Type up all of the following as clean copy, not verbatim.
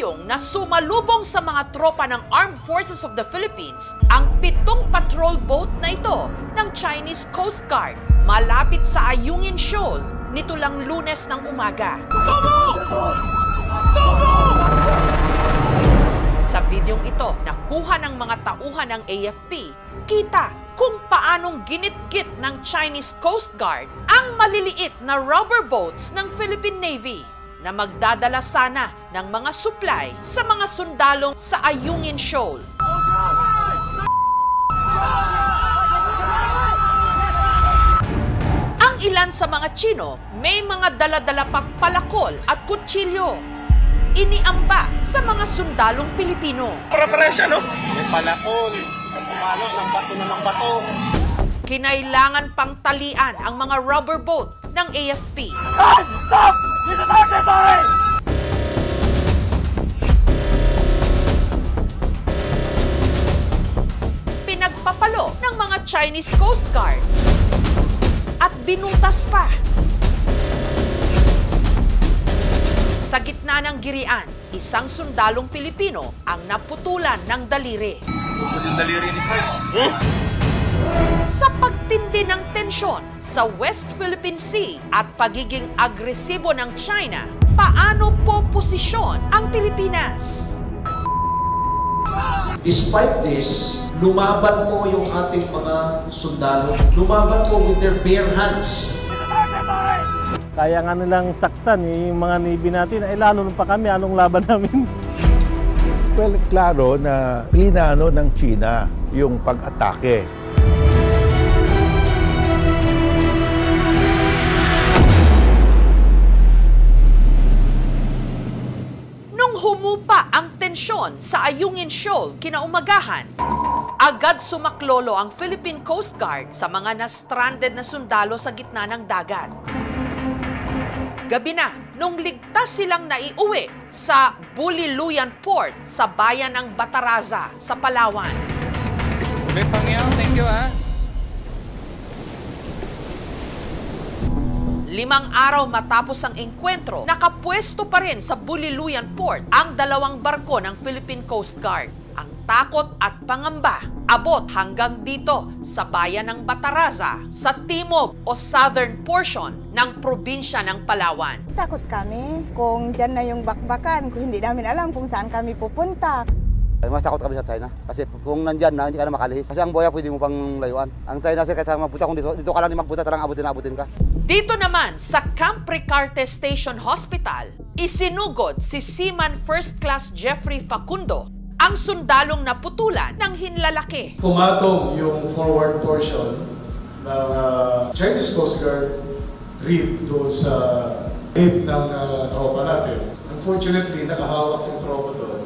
payong na sumalubong sa mga tropa ng Armed Forces of the Philippines ang 7 patrol boat na ito ng Chinese Coast Guard malapit sa Ayungin Shoal nito lang Lunes ng umaga. Sa videong ito, nakuha ng mga tauhan ng AFP, kita kung paanong ginit-git ng Chinese Coast Guard ang maliliit na rubber boats ng Philippine Navy na magdadala sana ng mga supply sa mga sundalong sa Ayungin Shoal. Ang ilan sa mga Chino may mga dala-dala pang palakol at kutsilyo. Iniamba sa mga sundalong Pilipino. Para siya, no? May palakol, pumalo ng bato na ng bato. Kinailangan pang talian ang mga rubber boat ng AFP. Stop! This is our territory! Pinagpapalo ng mga Chinese Coast Guard at binutas pa. Sa gitna ng girian, isang sundalong Pilipino ang naputulan ng daliri. Yung daliri ni Sarge. Sa pagtindi ng tensyon sa West Philippine Sea at pagiging agresibo ng China, paano po posisyon ang Pilipinas? Despite this, lumaban po yung ating mga sundalo. Lumaban po with their bare hands. Kaya nga nilang saktan yung mga Navy natin, ay lalo pa kami, anong laban namin? Well, klaro na plinano ng China yung pag-atake. Nung humupa ang tensyon sa Ayungin Shoal kinaumagahan, agad sumaklolo ang Philippine Coast Guard sa mga na-stranded na sundalo sa gitna ng dagat. Gabi na, nung ligtas silang naiuwi sa Buliluyan Port sa bayan ng Bataraza sa Palawan. Okay, Pangyaw, thank you ha. 5 araw matapos ang engkwentro, nakapwesto pa rin sa Buliluyan Port ang 2 barko ng Philippine Coast Guard. Ang takot at pangamba abot hanggang dito sa bayan ng Bataraza sa timog o southern portion ng probinsya ng Palawan. Takot kami kung dyan na yung bakbakan, kung hindi namin alam kung saan kami pupunta. Mas takot kami sa China kasi kung nandyan na, hindi ka na makalihis. Kasi ang boya pwede mo pang layuan. Ang China kasi kahit magpunta, kung dito ka lang di magpunta, tarang abutin ka. Dito naman sa Camp Ricarte Station Hospital, isinugod si Seaman First Class Jeffrey Facundo, ang sundalong naputulan ng hinlalaki. Pumatong yung forward portion ng Chinese Coast Guard rib doon sa rib ng tropa natin. Unfortunately, nakahawak yung tropa doon.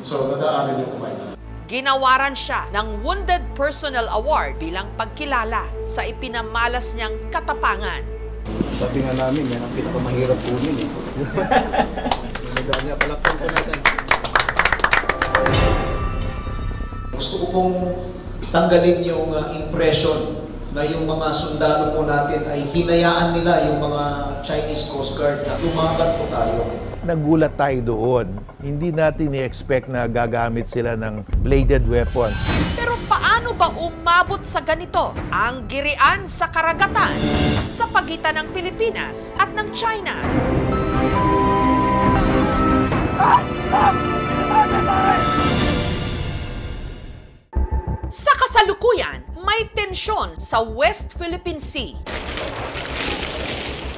So, nadaanan yung kumain. Ginawaran siya ng Wounded Personnel Award bilang pagkilala sa ipinamalas niyang katapangan. Sabi nga namin, yan ang pinakamahirap kunin eh. Medalya, palakpan ko natin. Gusto ko pong tanggalin yung impression na yung mga sundalo po natin ay hinayaan nila yung mga Chinese Coast Guard na lumaban po tayo. Nagulat tayo doon. Hindi natin i-expect na gagamit sila ng bladed weapons. Pero paano ba umabot sa ganito ang girian sa karagatan sa pagitan ng Pilipinas at ng China? Sa kasalukuyan, may tensyon sa West Philippine Sea.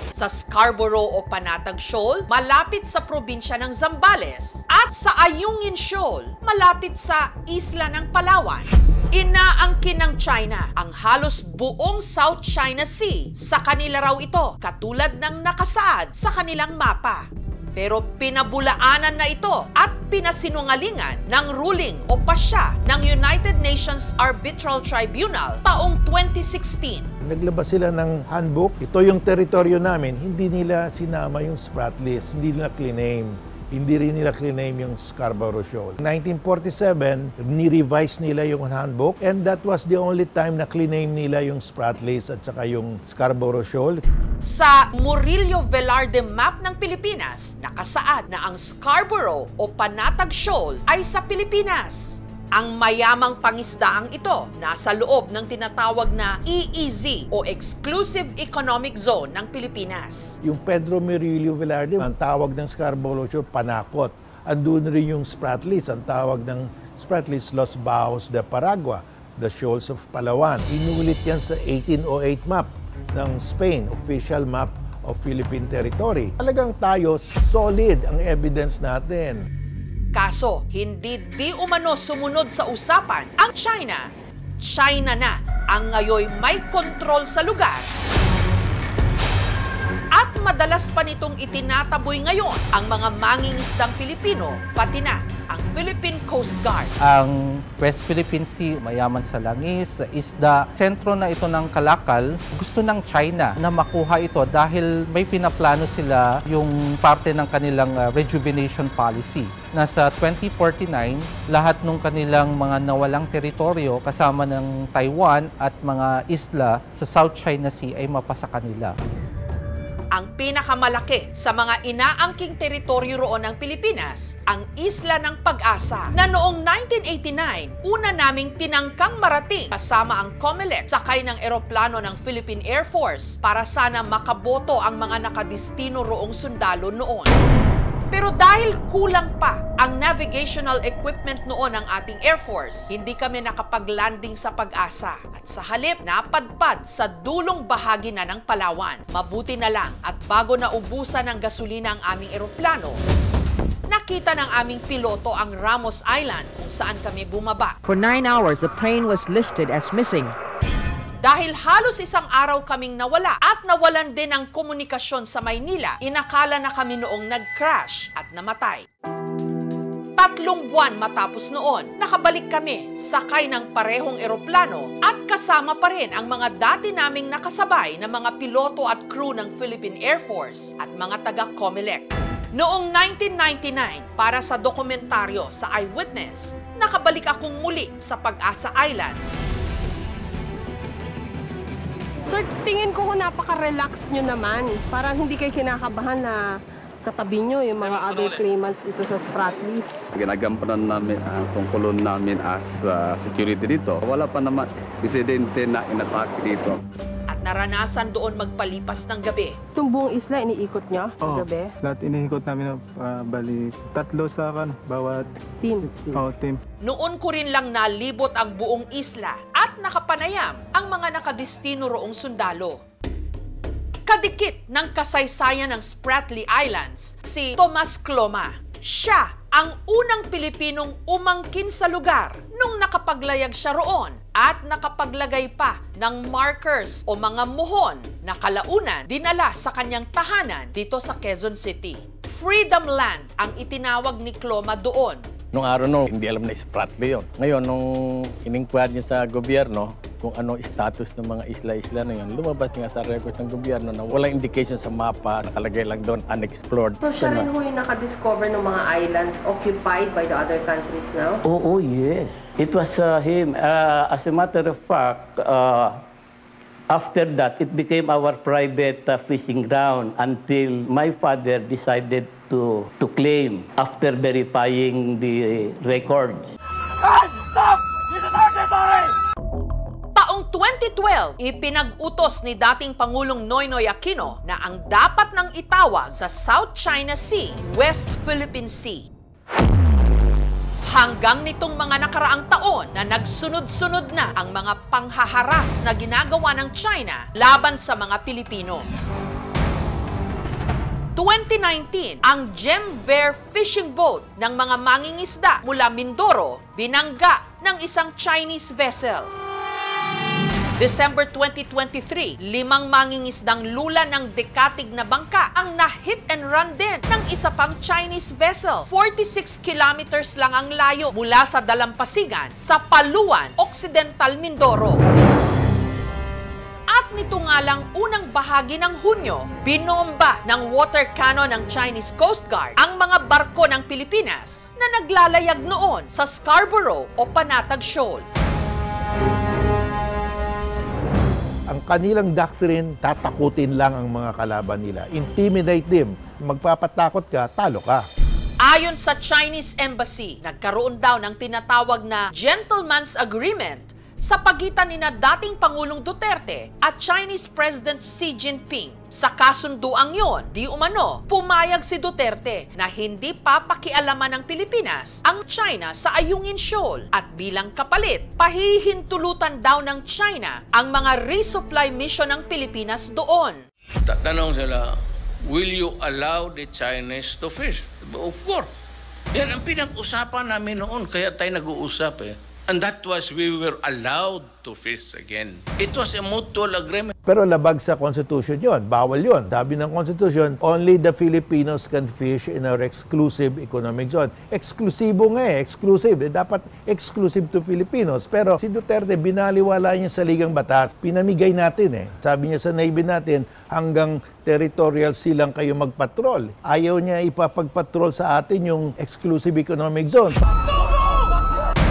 Sa Scarborough o Panatag Shoal, malapit sa probinsya ng Zambales, at sa Ayungin Shoal, malapit sa isla ng Palawan. Inaangkin ng China ang halos buong South China Sea. Sa kanila raw ito, katulad ng nakasaad sa kanilang mapa. Pero pinabulaanan na ito at pinasinungalingan ng ruling o pasya ng United Nations Arbitral Tribunal taong 2016. Naglabas sila ng handbook. Ito yung teritoryo namin. Hindi nila sinama yung Spratlys. Hindi nila claim. Hindi rin nila claim yung Scarborough Shoal. 1947, ni-revise nila yung handbook and that was the only time na claim nila yung Spratlys at saka yung Scarborough Shoal. Sa Murillo Velarde map ng Pilipinas, nakasaad na ang Scarborough o Panatag Shoal ay sa Pilipinas. Ang mayamang pangisdaang ito nasa loob ng tinatawag na EEZ o Exclusive Economic Zone ng Pilipinas. Yung Pedro Murillo Velarde, ang tawag ng Scarborough Shoal, Panakot. Andun rin yung Spratlys, ang tawag ng Spratlys, Los Baos de Paragua, the Shoals of Palawan. Inulit yan sa 1808 map ng Spain, official map of Philippine territory. Talagang tayo, solid ang evidence natin. Kaso, hindi di umano sumunod sa usapan ang China. China na ang ngayoy may kontrol sa lugar. At madalas pa nitong itinataboy ngayon ang mga mangingisdang Pilipino, pati na ang Philippine Coast Guard. Ang West Philippine Sea, mayaman sa langis, sa isda. Sentro na ito ng kalakal. Gusto ng China na makuha ito dahil may pinaplano sila yung parte ng kanilang rejuvenation policy. Nasa 2049, lahat ng kanilang mga nawalang teritoryo kasama ng Taiwan at mga isla sa South China Sea ay mapasa kanila. Ang pinakamalaki sa mga inaangking teritoryo roon ng Pilipinas, ang Isla ng Pag-asa, na noong 1989, una naming tinangkang marating kasama ang COMELEC sakay ng eroplano ng Philippine Air Force para sana makaboto ang mga nakadistino roong sundalo noon. Pero dahil kulang pa ang navigational equipment noon ng ating Air Force, hindi kami nakapag-landing sa Pag-asa. At sa halip, napadpad sa dulong bahagi na ng Palawan. Mabuti na lang at bago na ubusan ng gasolina ang aming eroplano, nakita ng aming piloto ang Ramos Island kung saan kami bumaba. For 9 hours, the plane was listed as missing. Dahil halos isang araw kaming nawala at nawalan din ang komunikasyon sa Maynila, inakala na kami noong nag-crash at namatay. 3 buwan matapos noon, nakabalik kami, sakay ng parehong eroplano at kasama pa rin ang mga dati naming nakasabay na mga piloto at crew ng Philippine Air Force at mga taga-COMELEC. Noong 1999, para sa dokumentaryo sa Eyewitness, nakabalik akong muli sa Pag-asa Island. Sir, tingin ko napaka-relax nyo naman. Parang hindi kayo kinakabahan na katabi nyo yung mga other claimants dito sa Spratlys. Ginagampanan namin ang tungkulon namin as security dito. Wala pa naman insidente na inatake dito. At naranasan doon magpalipas ng gabi. Itong buong isla, iniikot nyo ng gabi? Lahat iniikot namin bali 3 sa bawat team. Team. Noon ko rin lang nalibot ang buong isla at nakapanayam ang mga nakadistino roong sundalo. Kadikit ng kasaysayan ng Spratly Islands, si Tomas Cloma. Siya ang unang Pilipinong umangkin sa lugar nung nakapaglayag siya roon at nakapaglagay pa ng markers o mga muhon na kalaunan dinala sa kanyang tahanan dito sa Quezon City. Freedom Land ang itinawag ni Cloma doon. Nung araw no, hindi alam na Spratly yun. Ngayon, nung in-inquire niya sa gobyerno kung anong status ng mga isla-isla na yun, lumabas nga sa records ng gobyerno na walang indication sa mapa, nakalagay lang doon, unexplored. So siya rin ho yung nakadiscover ng mga islands occupied by the other countries now? Oh, yes. It was him. As a matter of fact, after that, it became our private fishing ground until my father decided to claim after verifying the records. Hey! Stop! This is our territory! Taong 2012, ipinag-utos ni dating Pangulong Noynoy Aquino na ang dapat nang itawag sa South China Sea, West Philippine Sea. Hanggang nitong mga nakaraang taon na nagsunod-sunod na ang mga panghaharas na ginagawa ng China laban sa mga Pilipino. 2019, ang Gemver fishing boat ng mga mangingisda mula Mindoro binangga ng isang Chinese vessel. December 2023, 5 mangingisdang lula ng dekatig na bangka ang na-hit and run din ng isa pang Chinese vessel. 46 kilometers lang ang layo mula sa Dalampasigan sa Paluan, Occidental Mindoro. At nito nga lang unang bahagi ng Hunyo, binomba ng water cannon ng Chinese Coast Guard ang mga barko ng Pilipinas na naglalayag noon sa Scarborough o Panatag Shoal. Ang kanilang doctrine, tatakutin lang ang mga kalaban nila. Intimidate them. Magpapatakot ka, talo ka. Ayon sa Chinese Embassy, nagkaroon daw ng tinatawag na Gentleman's Agreement sa pagitan ni dating Pangulong Duterte at Chinese President Xi Jinping. Sa kasunduang yon, di umano, pumayag si Duterte na hindi papakialaman ng Pilipinas ang China sa Ayungin Shoal at bilang kapalit, pahihintulutan daw ng China ang mga resupply mission ng Pilipinas doon. Tatanong sila, will you allow the Chinese to fish? Of course. Yan ang pinag-usapan namin noon, kaya tayo nag-uusap eh. And that was, we were allowed to fish again. It was a mutual agreement. Pero labag sa Constitution yon, bawal yon. Sabi ng Constitution, only the Filipinos can fish in our exclusive economic zone. Eksklusibo nga exclusive. Dapat exclusive to Filipinos. Pero si Duterte, binaliwala niya sa ligang batas. Pinamigay natin Sabi niya sa Navy natin, hanggang territorial silang kayo magpatrol. Ayaw niya ipapagpatrol sa atin yung exclusive economic zone.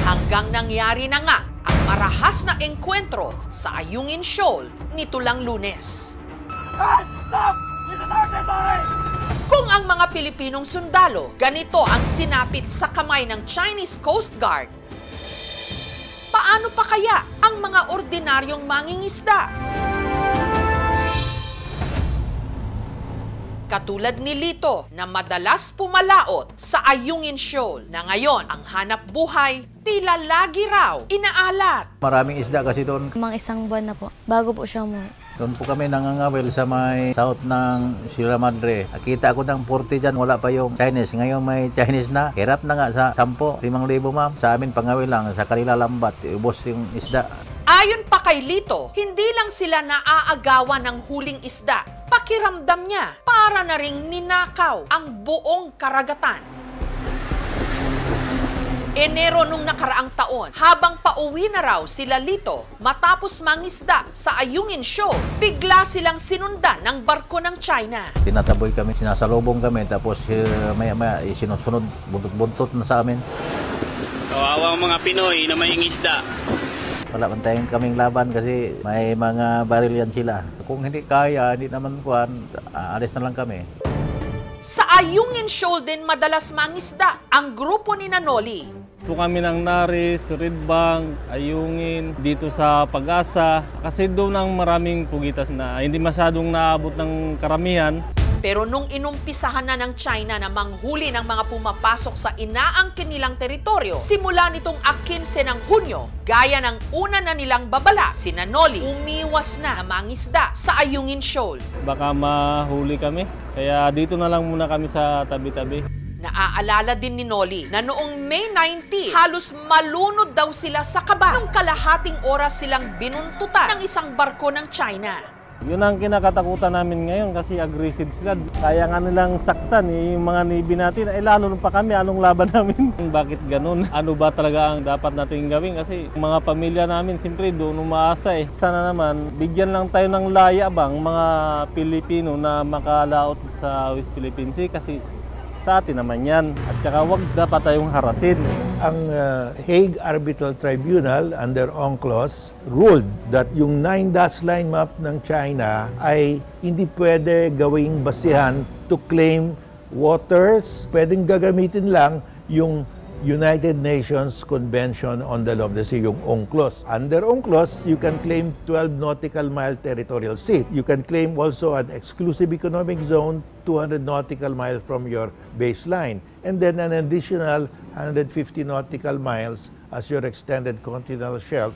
Hanggang nangyari na nga ang marahas na engkwentro sa Ayungin Shoal nito lang Lunes. Stop! This is our territory! Kung ang mga Pilipinong sundalo ganito ang sinapit sa kamay ng Chinese Coast Guard, paano pa kaya ang mga ordinaryong mangingisda? Katulad ni Lito na madalas pumalaot sa Ayungin Shoal na ngayon ang hanap buhay tila lagi raw inaalat. Maraming isda kasi doon. Mga isang buwan na po, bago po siya mo. Doon po kami nangangawil sa may south ng Sierra Madre. Nakita ko ng 40 dyan, wala pa yung Chinese. Ngayon may Chinese na. Hirap na nga sa 10, 5,000 ma'am. Sa amin pangawil lang, sa kanila lambat. Ubos yung isda. Ayon pa kay Lito, hindi lang sila naaagawan ng huling isda. Pakiramdam niya, para na ring ninakaw ang buong karagatan. Enero nung nakaraang taon, habang pauwi na raw sila Lito matapos mangisda sa Ayungin Shoal, bigla silang sinundan ng barko ng China. Tinataboy kami, sinasalubong kami, tapos maya-maya sinusunod, buntot-buntot na sa amin. Kawawang mga Pinoy na may isda. Wala man tayong kaming laban kasi may mga baril yan sila. Kung hindi kaya, hindi naman kuhan, alis na lang kami. Sa Ayungin Shoal din madalas mangisda ang grupo ni Noli. Ito kami ng Naris, Redbank, Ayungin, dito sa Pag-asa. Kasi doon ang maraming pugitas na hindi masyadong naabot ng karamihan. Pero nung inumpisahan na ng China na manghuli ng mga pumapasok sa inaangkin nilang teritoryo, simula nitong 15 ng Hunyo, gaya ng una na nilang babala, si Noli, umiwas na mangisda sa Ayungin Shoal. Baka mahuli kami, kaya dito na lang muna kami sa tabi-tabi. Naaalala din ni Noli na noong May 19, halos malunod daw sila sa kaba nung kalahating oras silang binuntutan ng isang barko ng China. Yun ang kinakatakutan namin ngayon kasi aggressive sila. Kaya nga nilang saktan yung mga Navy natin. Lalo pa kami, anong laban namin? Bakit ganun? Ano ba talaga ang dapat natin gawin? Kasi mga pamilya namin, siyempre doon umaasa Sana naman, bigyan lang tayo ng laya bang mga Pilipino na makalaot sa West Philippine Sea kasi sa atin naman yan. At saka wag dapat tayong harasin. Ang Hague Arbitral Tribunal under UNCLOS ruled that yung 9-dash line map ng China ay hindi pwede gawing basihan to claim waters. Pwedeng gagamitin lang yung United Nations Convention on the Law of the Sea, yung UNCLOS. Under UNCLOS, you can claim 12 nautical mile territorial sea. You can claim also an exclusive economic zone 200 nautical miles from your baseline. And then an additional 150 nautical miles as your extended continental shelf.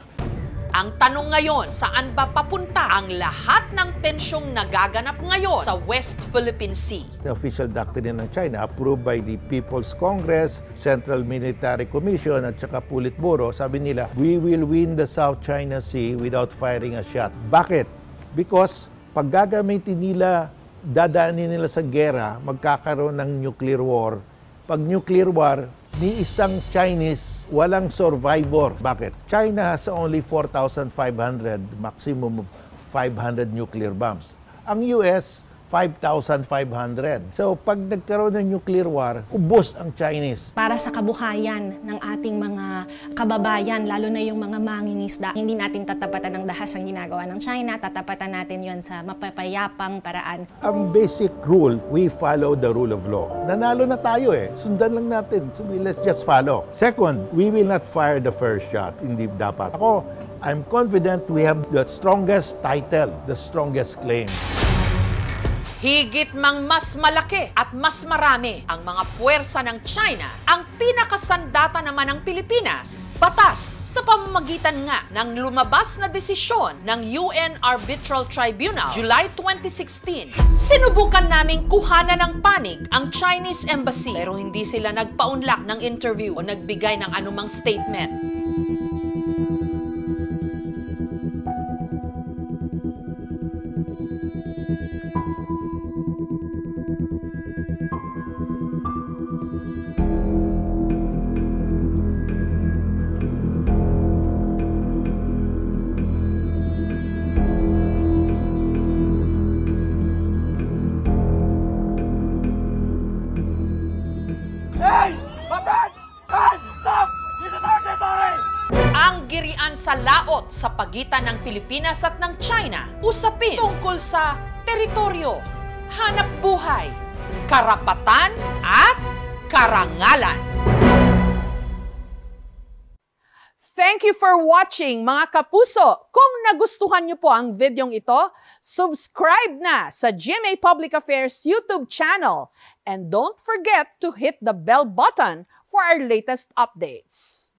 Ang tanong ngayon, saan ba papunta ang lahat ng tensyong nagaganap ngayon sa West Philippine Sea? The official doctrine ng China, approved by the People's Congress, Central Military Commission at saka Politburo, sabi nila, we will win the South China Sea without firing a shot. Bakit? Because pag gagamitin nila, dadaanin nila sa gera, magkakaroon ng nuclear war. Pag nuclear war, ni isang Chinese, walang survivor. Bakit? China has only 4,500 maximum 500 nuclear bombs. Ang US, 5,500. So, pag nagkaroon ng nuclear war, ubos ang Chinese. Para sa kabuhayan ng ating mga kababayan, lalo na yung mga mangingisda, hindi natin tatapatan ng dahas ang ginagawa ng China, tatapatan natin yon sa mapapayapang paraan. Ang basic rule, we follow the rule of law. Nanalo na tayo eh. Sundan lang natin. So, let's just follow. Second, we will not fire the first shot. Hindi dapat. Ako, I'm confident we have the strongest title, the strongest claim. Higit mang mas malaki at mas marami ang mga puwersa ng China, ang pinakasandata naman ng Pilipinas. Batas sa pamamagitan nga ng lumabas na desisyon ng UN Arbitral Tribunal July 2016. Sinubukan naming kuhanan ng panig ang Chinese Embassy pero hindi sila nagpaunlak ng interview o nagbigay ng anumang statement. Hey! My friend! Hey! Stop! This is our territory! Ang girian sa laot sa pagitan ng Pilipinas at ng China, usapin tungkol sa teritoryo, hanap buhay, karapatan at karangalan. Thank you for watching mga kapuso. Kung nagustuhan niyo po ang videong ito, subscribe na sa GMA Public Affairs YouTube channel. And don't forget to hit the bell button for our latest updates.